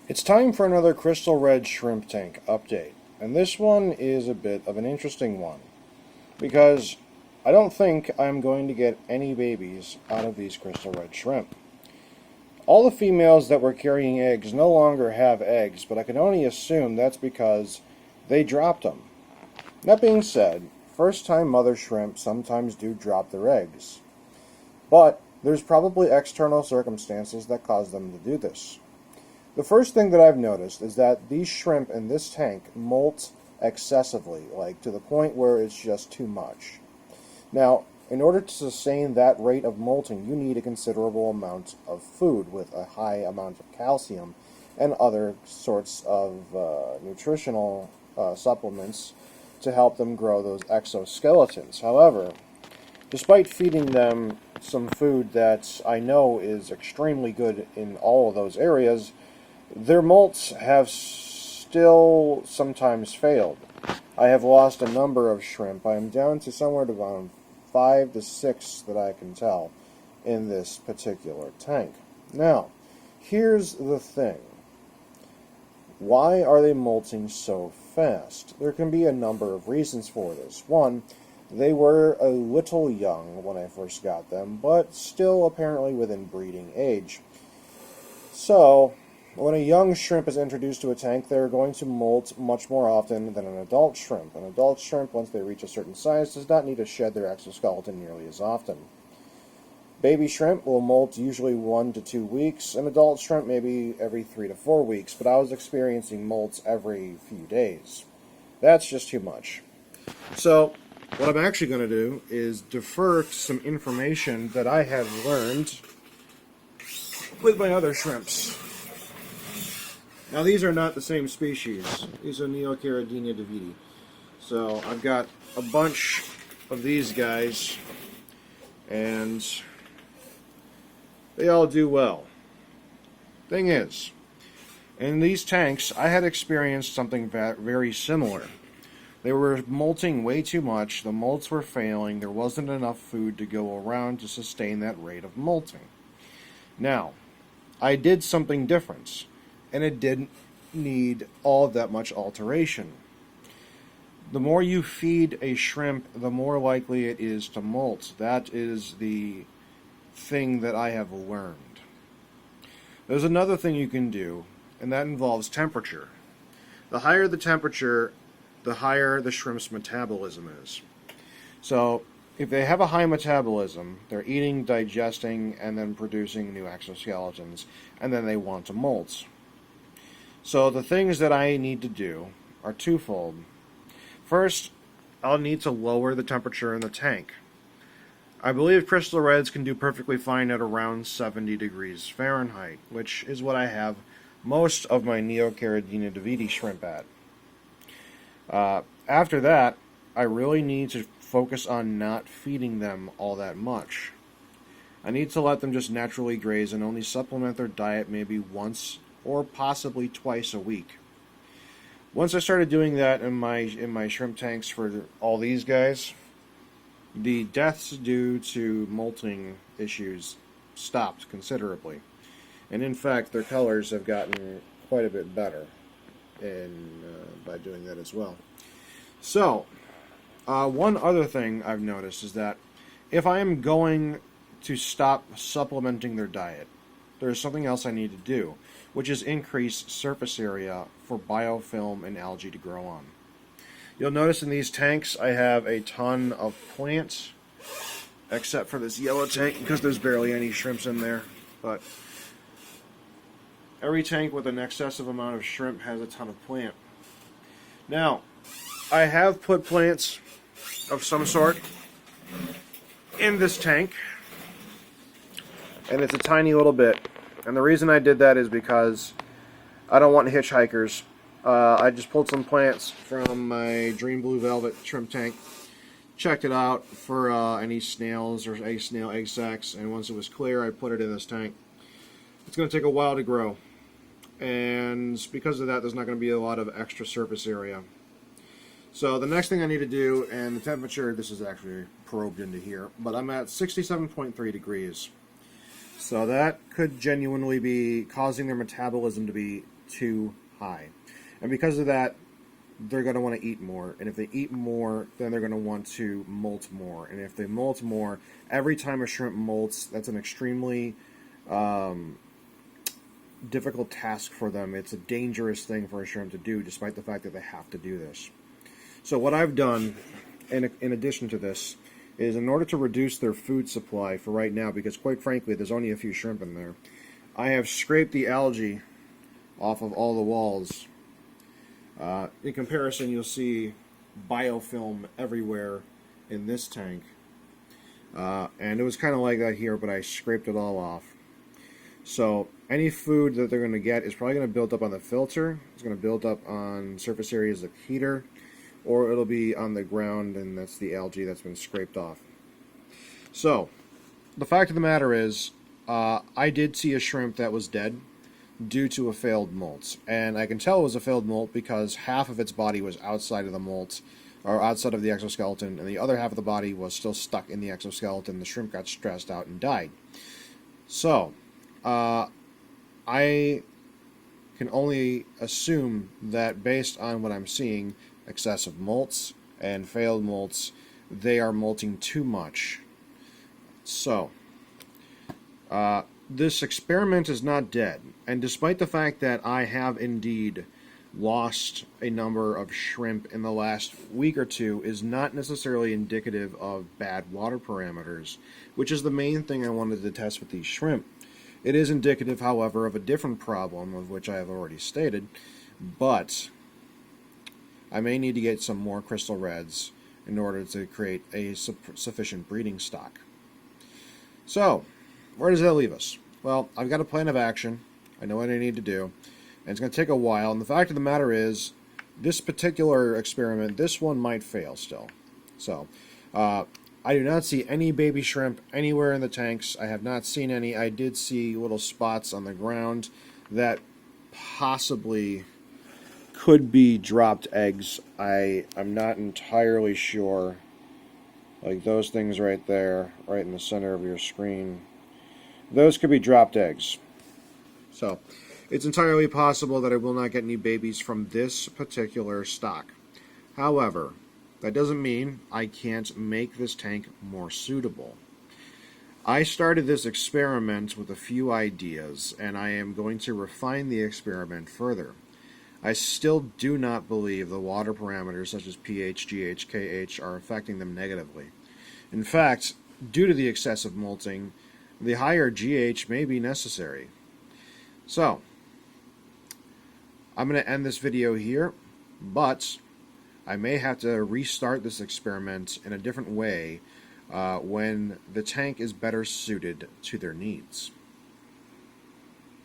It's time for another Crystal Red Shrimp Tank update, and this one is a bit of an interesting one, because I don't think I'm going to get any babies out of these Crystal Red Shrimp. All the females that were carrying eggs no longer have eggs, but I can only assume that's because they dropped them. That being said, first-time mother shrimp sometimes do drop their eggs, but there's probably external circumstances that cause them to do this. The first thing that I've noticed is that these shrimp in this tank molt excessively, like to the point where it's just too much. Now, in order to sustain that rate of molting, you need a considerable amount of food with a high amount of calcium and other sorts of nutritional supplements to help them grow those exoskeletons. However, despite feeding them some food that I know is extremely good in all of those areas, their molts have still sometimes failed. I have lost a number of shrimp. I am down to somewhere around 5 to 6 that I can tell in this particular tank. Now, here's the thing. Why are they molting so fast? There can be a number of reasons for this. One, they were a little young when I first got them, but still apparently within breeding age. So, when a young shrimp is introduced to a tank, they're going to molt much more often than an adult shrimp. An adult shrimp, once they reach a certain size, does not need to shed their exoskeleton nearly as often. Baby shrimp will molt usually 1 to 2 weeks, and adult shrimp maybe every 3 to 4 weeks, but I was experiencing molts every few days. That's just too much. So, what I'm actually going to do is defer to some information that I have learned with my other shrimps. Now, these are not the same species. These are Neocaridina davidi. So, I've got a bunch of these guys, and they all do well. Thing is, in these tanks, I had experienced something very similar. They were molting way too much, the molts were failing, there wasn't enough food to go around to sustain that rate of molting. Now, I did something different, and it didn't need all that much alteration. The more you feed a shrimp, the more likely it is to molt. That is the thing that I have learned. There's another thing you can do, and that involves temperature. The higher the temperature, the higher the shrimp's metabolism is. So, if they have a high metabolism, they're eating, digesting, and then producing new exoskeletons, and then they want to molt. So the things that I need to do are twofold. First, I'll need to lower the temperature in the tank. I believe Crystal Reds can do perfectly fine at around 70 degrees Fahrenheit, which is what I have most of my Neocaridina davidi shrimp at. After that, I really need to focus on not feeding them all that much. I need to let them just naturally graze and only supplement their diet maybe once or possibly twice a week. Once I started doing that in my shrimp tanks for all these guys, the deaths due to molting issues stopped considerably. And in fact, their colors have gotten quite a bit better by doing that as well. So, one other thing I've noticed is that if I am going to stop supplementing their diet, there's something else I need to do, which is increase surface area for biofilm and algae to grow on. You'll notice in these tanks I have a ton of plants, except for this yellow tank because there's barely any shrimps in there. But every tank with an excessive amount of shrimp has a ton of plant. Now, I have put plants of some sort in this tank, and it's a tiny little bit. And the reason I did that is because I don't want hitchhikers. I just pulled some plants from my Dream Blue Velvet shrimp tank, checked it out for any snails or any snail egg sacs, and once it was clear, I put it in this tank. It's going to take a while to grow, and because of that, there's not going to be a lot of extra surface area. So the next thing I need to do, and the temperature, this is actually probed into here, but I'm at 67.3 degrees. So that could genuinely be causing their metabolism to be too high. And because of that, they're going to want to eat more. And if they eat more, then they're going to want to molt more. And if they molt more, every time a shrimp molts, that's an extremely difficult task for them. It's a dangerous thing for a shrimp to do, despite the fact that they have to do this. So what I've done, in addition to this, is in order to reduce their food supply for right now, because quite frankly there's only a few shrimp in there, I have scraped the algae off of all the walls. In comparison, you'll see biofilm everywhere in this tank. And it was kind of like that here, but I scraped it all off. So any food that they're going to get is probably going to build up on the filter. It's going to build up on surface areas of the heater, or it'll be on the ground, and that's the algae that's been scraped off. So the fact of the matter is, I did see a shrimp that was dead due to a failed molt. And I can tell it was a failed molt because half of its body was outside of the molt, or outside of the exoskeleton, and the other half of the body was still stuck in the exoskeleton. The shrimp got stressed out and died. So, I can only assume that based on what I'm seeing, excessive molts and failed molts, they are molting too much. So, this experiment is not dead, and despite the fact that I have indeed lost a number of shrimp in the last week or two, is not necessarily indicative of bad water parameters, which is the main thing I wanted to test with these shrimp. It is indicative, however, of a different problem, of which I have already stated, but I may need to get some more crystal reds in order to create a sufficient breeding stock. So, where does that leave us? Well, I've got a plan of action. I know what I need to do, and it's going to take a while, and the fact of the matter is, this particular experiment, this one might fail still. So, I do not see any baby shrimp anywhere in the tanks. I have not seen any. I did see little spots on the ground that possibly could be dropped eggs. I'm not entirely sure. Like those things right there, right in the center of your screen. Those could be dropped eggs. So, it's entirely possible that I will not get any babies from this particular stock. However, that doesn't mean I can't make this tank more suitable. I started this experiment with a few ideas, and I am going to refine the experiment further. I still do not believe the water parameters such as pH, GH, KH are affecting them negatively. In fact, due to the excessive molting, the higher GH may be necessary. So, I'm going to end this video here, but I may have to restart this experiment in a different way when the tank is better suited to their needs.